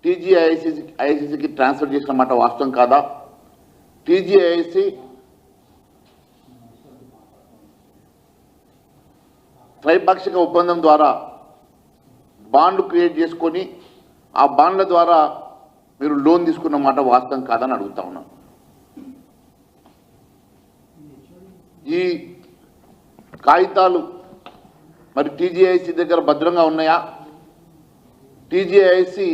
ఐఐసికి transfer చేసిన మాట వాస్తవం కాదా? టీజీఐఐసి త్రైపాక్షిక ఒప్పందం ద్వారా బాండ్లు క్రియేట్ చేసుకొని ఆ బాండ్ల ద్వారా మీరు లోన్ తీసుకున్న మాట వాస్తవం కాదని అడుగుతా ఉన్నాను. ఈ కాగితాలు మరి టీజీఐసి దగ్గర భద్రంగా ఉన్నాయా? టీజీఐసి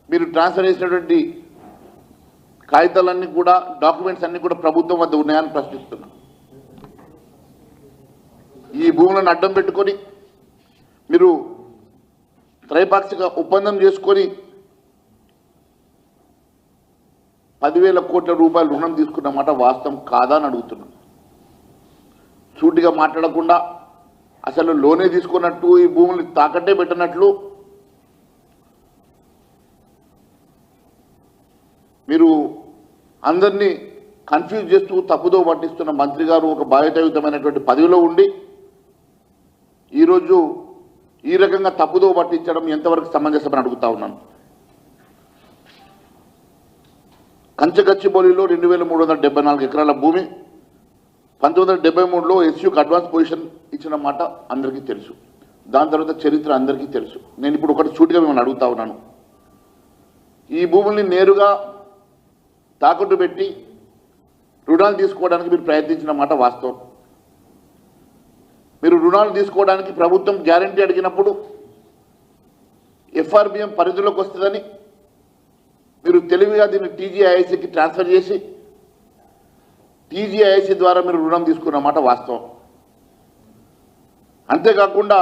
మీరు ట్రాన్స్ఫర్ చేసినటువంటి కాగితాలన్నీ కూడా, డాక్యుమెంట్స్ అన్నీ కూడా ప్రభుత్వం వద్ద ఉన్నాయని ప్రశ్నిస్తున్నా. ఈ భూములను అడ్డం పెట్టుకొని మీరు త్రైపాక్షిక ఒప్పందం చేసుకొని 10,000 కోట్ల రూపాయలు రుణం తీసుకున్నమాట వాస్తవం కాదా అని అడుగుతున్నాను. సూటిగా మాట్లాడకుండా అసలు లోనే తీసుకున్నట్టు, ఈ భూములు తాకట్టే పెట్టినట్లు మీరు అందరినీ కన్ఫ్యూజ్ చేస్తూ తప్పుదో పట్టిస్తున్న మంత్రి గారు ఒక బాధ్యతాయుతమైనటువంటి పదవిలో ఉండి ఈరోజు ఈ రకంగా తప్పుదో పట్టించడం ఎంతవరకు సమంజసమని అడుగుతా ఉన్నాను. కంచగచ్చిబౌలిలో 2,374 ఎకరాల భూమి 1973లో ఎస్యూకి అడ్వాన్స్ పొజిషన్ ఇచ్చిన మాట అందరికీ తెలుసు. దాని తర్వాత చరిత్ర అందరికీ తెలుసు. నేను ఇప్పుడు ఒకటి సూటిగా మిమ్మల్ని అడుగుతా ఉన్నాను. ఈ భూముల్ని నేరుగా తాకట్టు పెట్టి రుణాలు తీసుకోవడానికి మీరు ప్రయత్నించిన మాట వాస్తవం. మీరు రుణాలు తీసుకోవడానికి ప్రభుత్వం గ్యారంటీ అడిగినప్పుడు ఎఫ్ఆర్బిఎం పరిధిలోకి వస్తుందని మీరు తెలివిగా దీన్ని టీజీఐఐసికి ట్రాన్స్ఫర్ చేసి టీజీఐఐసి ద్వారా మీరు రుణం తీసుకున్న మాట వాస్తవం. అంతేకాకుండా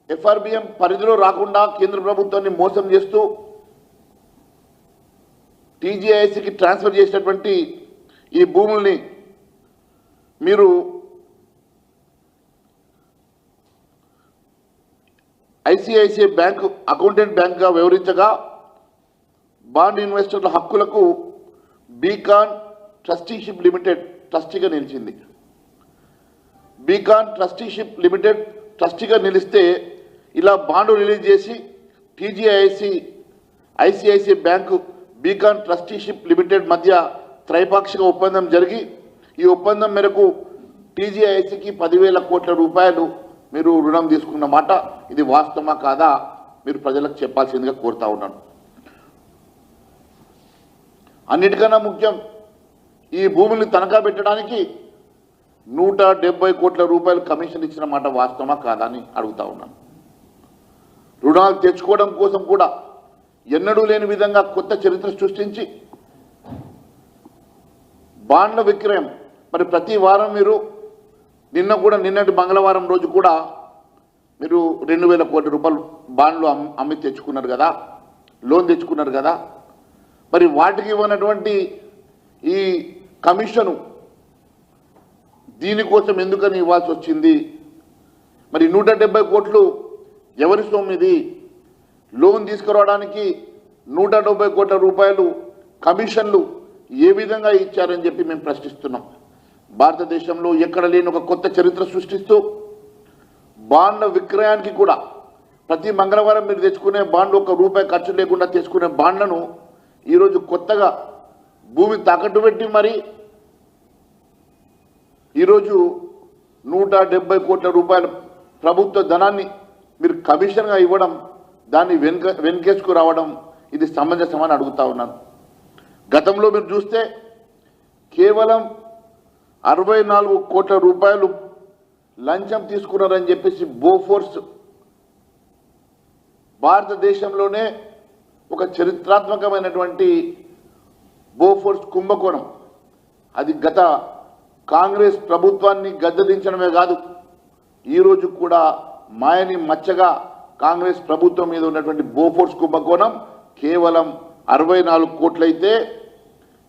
ఎఫ్ఆర్బిఎం పరిధిలో రాకుండా కేంద్ర ప్రభుత్వాన్ని మోసం చేస్తూ టీజీఐఐసికి ట్రాన్స్ఫర్ చేసినటువంటి ఈ భూముల్ని మీరు ఐసిఐసిఐ బ్యాంకు అకౌంటెంట్ బ్యాంక్గా వ్యవహరించగా బాండ్ ఇన్వెస్టర్ల హక్కులకు బీకాన్ ట్రస్టీషిప్ లిమిటెడ్ ట్రస్టీగా నిలిచింది. బీకాన్ ట్రస్టీషిప్ లిమిటెడ్ ట్రస్టీగా నిలిస్తే ఇలా బాండు రిలీజ్ చేసి ICICI bank beacon trusteeship limited మధ్య త్రైపాక్షిక ఒప్పందం జరిగి ఈ ఒప్పందం మేరకు టీజీఐసికి 10,000 కోట్ల రూపాయలు మీరు రుణం తీసుకున్న మాట ఇది వాస్తవమా కాదా మీరు ప్రజలకు చెప్పాల్సిందిగా కోరుతా ఉన్నాను. అన్నిటికన్నా ముఖ్యం, ఈ భూముల్ని తనఖా పెట్టడానికి 170 కోట్ల రూపాయలు కమిషన్ ఇచ్చిన మాట వాస్తవమా కాదా అని అడుగుతా ఉన్నాను. రుణాలు తెచ్చుకోవడం కోసం కూడా ఎన్నడూ లేని విధంగా కొత్త చరిత్ర సృష్టించి బాండ్ల విక్రయం మరి ప్రతి వారం మీరు నిన్నటి మంగళవారం రోజు కూడా మీరు 2,000 కోట్ల రూపాయలు బాండ్లు అమ్మి తెచ్చుకున్నారు కదా, లోన్ తెచ్చుకున్నారు కదా. మరి వాటికి ఇవ్వనటువంటి ఈ కమిషను దీనికోసం ఎందుకని ఇవ్వాల్సి వచ్చింది? మరి 170 కోట్లు ఎవరి సొమ్మిది? లోన్ తీసుకురావడానికి 170 కోట్ల రూపాయలు కమిషన్లు ఏ విధంగా ఇచ్చారని చెప్పి మేము ప్రశ్నిస్తున్నాం. భారతదేశంలో ఎక్కడ లేని ఒక కొత్త చరిత్ర సృష్టిస్తూ బాండ్ల విక్రయానికి కూడా ప్రతి మంగళవారం మీరు తెచ్చుకునే బాండ్లు ₹1 ఖర్చు లేకుండా తెచ్చుకునే బాండ్లను ఈరోజు కొత్తగా భూమి తాకట్టు పెట్టి మరి ఈరోజు 170 కోట్ల రూపాయల ప్రభుత్వ ధనాన్ని మీరు కమిషన్గా ఇవ్వడం, దాన్ని వెనుకేసుకు రావడం ఇది సమంజసమని అడుగుతా ఉన్నాను. గతంలో మీరు చూస్తే కేవలం 64 కోట్ల రూపాయలు లంచం తీసుకున్నారని చెప్పేసి బోఫోర్స్ భారతదేశంలోనే ఒక చరిత్రాత్మకమైనటువంటి బోఫోర్స్ కుంభకోణం. అది గత కాంగ్రెస్ ప్రభుత్వాన్ని గద్దెదించడమే కాదు, ఈరోజు కూడా మాయని మచ్చగా కాంగ్రెస్ ప్రభుత్వం మీద ఉన్నటువంటి బోఫోర్స్ కుంభకోణం కేవలం 64 కోట్లయితే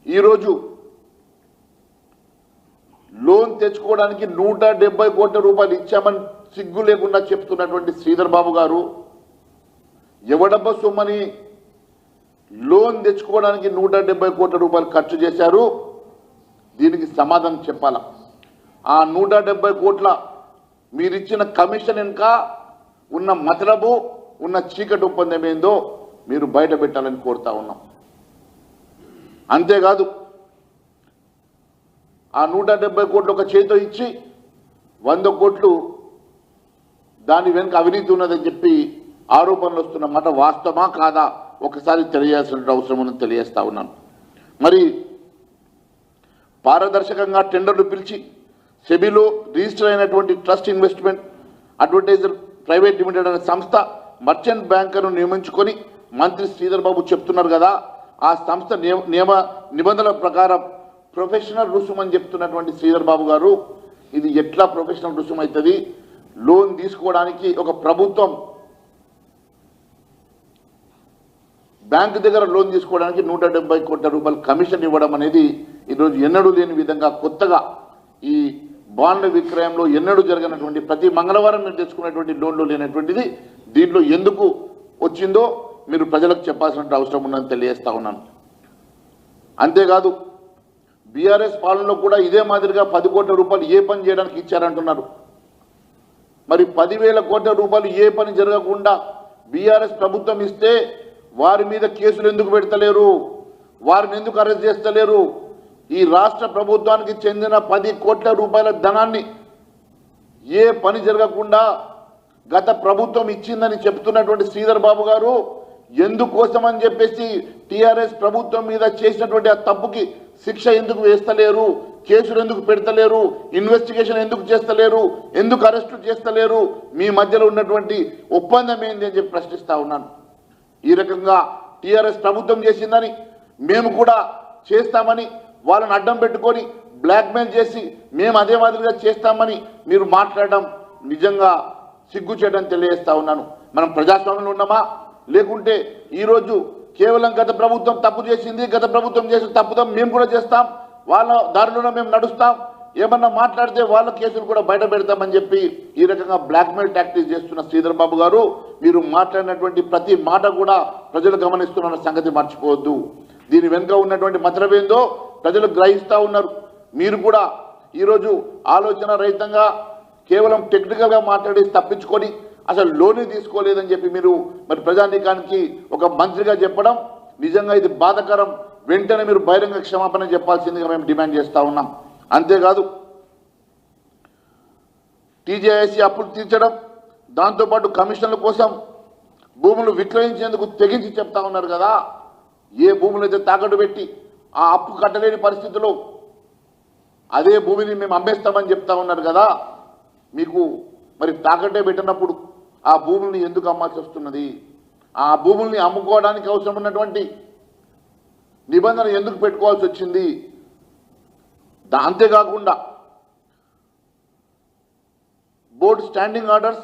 ఈరోజు లోన్ తెచ్చుకోవడానికి 170 కోట్ల రూపాయలు ఇచ్చామని సిగ్గు లేకుండా చెప్తున్నటువంటి శ్రీధర్ బాబు గారు ఎవడబ్బ సొమ్మని లోన్ తెచ్చుకోవడానికి 170 కోట్ల రూపాయలు ఖర్చు చేశారు? దీనికి సమాధానం చెప్పాలా. ఆ 170 కోట్ల మీరిచ్చిన కమిషన్ వెనుక ఉన్న మతలబు ఉన్న చీకటి ఒప్పందం ఏందో మీరు బయట పెట్టాలని కోరుతా ఉన్నాం. అంతేకాదు ఆ 170 కోట్లు ఒక చేతితో ఇచ్చి 100 కోట్లు దాని వెనుక అవినీతి ఉన్నదని చెప్పి ఆరోపణలు వస్తున్న మాట వాస్తవమా కాదా ఒకసారి తెలియాల్సిన అవసరం ఉందని తెలియజేస్తా ఉన్నాను. మరి పారదర్శకంగా టెండర్లు పిలిచి సెబీలో రిజిస్టర్ అయినటువంటి trust investment advertiser private limited అనే సంస్థ మర్చెంట్ బ్యాంకర్ను నియమించుకొని మంత్రి శ్రీధర్ బాబు చెప్తున్నారు కదా, ఆ సంస్థ నియమ నిబంధనల ప్రకారం ప్రొఫెషనల్ రుసుము అని చెప్తున్నటువంటి శ్రీధర్ బాబు గారు, ఇది ఎట్లా ప్రొఫెషనల్ రుసుము అవుతుంది? లోన్ తీసుకోవడానికి ఒక ప్రభుత్వం బ్యాంకు దగ్గర లోన్ తీసుకోవడానికి 170 కోట్ల రూపాయల కమిషన్ ఇవ్వడం అనేది ఈరోజు ఎన్నడూ లేని విధంగా కొత్తగా ఈ బాండ్ల విక్రయంలో ఎన్నడూ జరగనటువంటి ప్రతి మంగళవారం మీరు తెచ్చుకున్నటువంటి లోన్లు లేనటువంటిది దీంట్లో ఎందుకు వచ్చిందో మీరు ప్రజలకు చెప్పాల్సిన అవసరం ఉందని తెలియజేస్తా ఉన్నాను. అంతేకాదు బీఆర్ఎస్ పాలనలో కూడా ఇదే మాదిరిగా 10 కోట్ల రూపాయలు ఏ పని చేయడానికి ఇచ్చారంటున్నారు. మరి 10,000 కోట్ల రూపాయలు ఏ పని జరగకుండా బీఆర్ఎస్ ప్రభుత్వం ఇస్తే వారి మీద కేసులు ఎందుకు పెడతలేరు? వారిని ఎందుకు అరెస్ట్ చేస్తలేరు? ఈ రాష్ట్ర ప్రభుత్వానికి చెందిన 10 కోట్ల రూపాయల ధనాన్ని ఏ పని జరగకుండా గత ప్రభుత్వం ఇచ్చిందని చెప్తున్నటువంటి శ్రీధర్ బాబు గారు ఎందుకోసం అని చెప్పేసి టీఆర్ఎస్ ప్రభుత్వం మీద చేసినటువంటి ఆ తప్పుకి శిక్ష ఎందుకు వేస్తలేరు? కేసులు ఎందుకు పెడతలేరు? ఇన్వెస్టిగేషన్ ఎందుకు చేస్తలేరు? ఎందుకు అరెస్టు చేస్తలేరు? మీ మధ్యలో ఉన్నటువంటి ఒప్పందం ఏంది అని చెప్పి ప్రశ్నిస్తా ఉన్నాను. ఈ రకంగా టీఆర్ఎస్ ప్రభుత్వం చేసిందని మేము కూడా చేస్తామని వాళ్ళని అడ్డం పెట్టుకొని బ్లాక్మెయిల్ చేసి మేము అదే మాదిరిగా చేస్తామని మీరు మాట్లాడడం నిజంగా సిగ్గు చేయడం తెలియజేస్తా ఉన్నాను. మనం ప్రజాస్వామ్యంలో ఉన్నామా? లేకుంటే ఈరోజు కేవలం గత ప్రభుత్వం తప్పు చేసింది, గత ప్రభుత్వం చేసిన తప్పుదాం మేము కూడా చేస్తాం, వాళ్ళ దారిలోనే మేము నడుస్తాం, ఏమన్నా మాట్లాడితే వాళ్ళ కేసులు కూడా బయట పెడతామని చెప్పి ఈ రకంగా బ్లాక్మెయిల్ టాక్టిక్స్ చేస్తున్న శ్రీధర్ బాబు గారు, మీరు మాట్లాడినటువంటి ప్రతి మాట కూడా ప్రజలు గమనిస్తున్న సంగతి మర్చిపోవద్దు. దీని వెనుక ఉన్నటువంటి మతలబేందో ప్రజలు గ్రహిస్తూ ఉన్నారు. మీరు కూడా ఈరోజు ఆలోచన రహితంగా కేవలం టెక్నికల్గా మాట్లాడి తప్పించుకొని అసలు లోన్ తీసుకోలేదని చెప్పి మీరు మరి ప్రజానీకానికి ఒక మంత్రిగా చెప్పడం నిజంగా ఇది బాధాకరం. వెంటనే మీరు బహిరంగ క్షమాపణ చెప్పాల్సిందిగా మేము డిమాండ్ చేస్తూ ఉన్నాం. అంతేకాదు టీజేఐసీ అప్పులు తీర్చడం, దాంతోపాటు కమిషన్ల కోసం భూములు విక్రయించేందుకు తెగించి చెప్తా ఉన్నారు కదా. ఏ భూములు అయితే తాకట్టు పెట్టి ఆ అప్పు కట్టలేని పరిస్థితుల్లో అదే భూమిని మేము అమ్మేస్తామని చెప్తా ఉన్నారు కదా. మీకు మరి తాకట్టే పెట్టినప్పుడు ఆ భూముల్ని ఎందుకు అమ్మాల్సి వస్తున్నది? ఆ భూముల్ని అమ్ముకోవడానికి అవసరం ఉన్నటువంటి నిబంధన ఎందుకు పెట్టుకోవాల్సి వచ్చింది? అంతేకాకుండా బోర్డు స్టాండింగ్ ఆర్డర్స్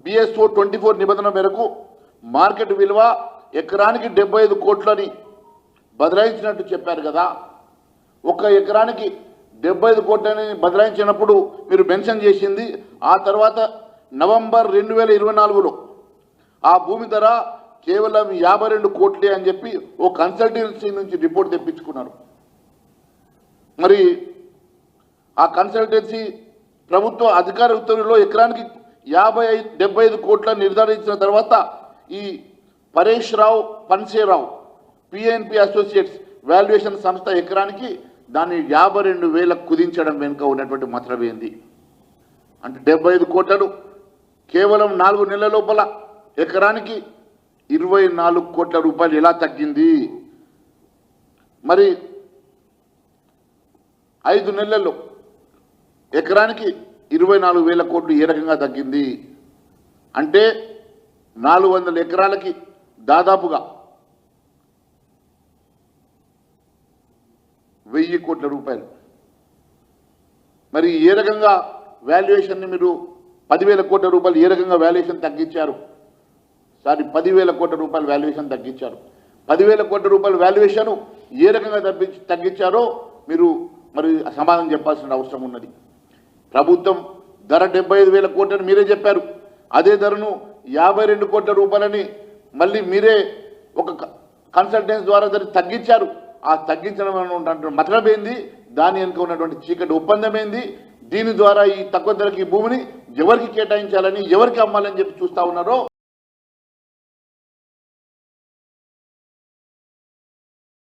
BSO 24 నిబంధన మేరకు మార్కెట్ విలువ ఎకరానికి 75 కోట్లని బదలాయించినట్టు చెప్పారు కదా. ఒక ఎకరానికి 75 కోట్లని బదలాయించినప్పుడు మీరు మెన్షన్ చేసింది ఆ తర్వాత నవంబర్ 2024లో ఆ భూమి ధర కేవలం 52 కోట్లే అని చెప్పి ఓ కన్సల్టెన్సీ నుంచి రిపోర్ట్ తెప్పించుకున్నారు. మరి ఆ కన్సల్టెన్సీ ప్రభుత్వ అధికార ఉత్తర్వుల్లో ఎకరానికి 75 కోట్ల నిర్ధారించిన తర్వాత ఈ పరేష్ రావు పన్సేరావు PNP అసోసియేట్స్ వాల్యుయేషన్ సంస్థ ఎకరానికి దాన్ని 52,000 కుదించడం వెనుక ఉన్నటువంటి మాత్రం ఏంది అంటే 75 కోట్లను కేవలం 4 నెలల లోపల ఎకరానికి 24 కోట్ల రూపాయలు ఎలా తగ్గింది? మరి 5 నెలల్లో ఎకరానికి 24,000 కోట్లు ఏ రకంగా తగ్గింది అంటే 400 ఎకరాలకి దాదాపుగా 1000 కోట్ల రూపాయలు. మరి ఏ రకంగా వాల్యుయేషన్ని మీరు 10,000 కోట్ల రూపాయలు ఏ రకంగా వాల్యుయేషన్ తగ్గించారు? 10,000 కోట్ల రూపాయలు వాల్యుయేషన్ తగ్గించారు. 10,000 కోట్ల రూపాయల వాల్యుయేషన్ ఏ రకంగా తగ్గించారో మీరు మరి సమాధానం చెప్పాల్సిన అవసరం ఉన్నది. ప్రభుత్వం ధర 75,000 కోట్లని మీరే చెప్పారు. అదే ధరను 52 కోట్ల రూపాయలని మళ్ళీ మీరే ఒక కన్సల్టెన్సీ ద్వారా దాన్ని తగ్గించారు. ఆ తగ్గించడం మతలబ్ ఏంది? దాని వెనుక ఉన్నటువంటి చీకటి ఒప్పందం ఏంది? దీని ద్వారా ఈ తక్కువ ధరకి భూమిని ఎవరికి కేటాయించాలని ఎవరికి అమ్మాలని చెప్పి చూస్తా ఉన్నారో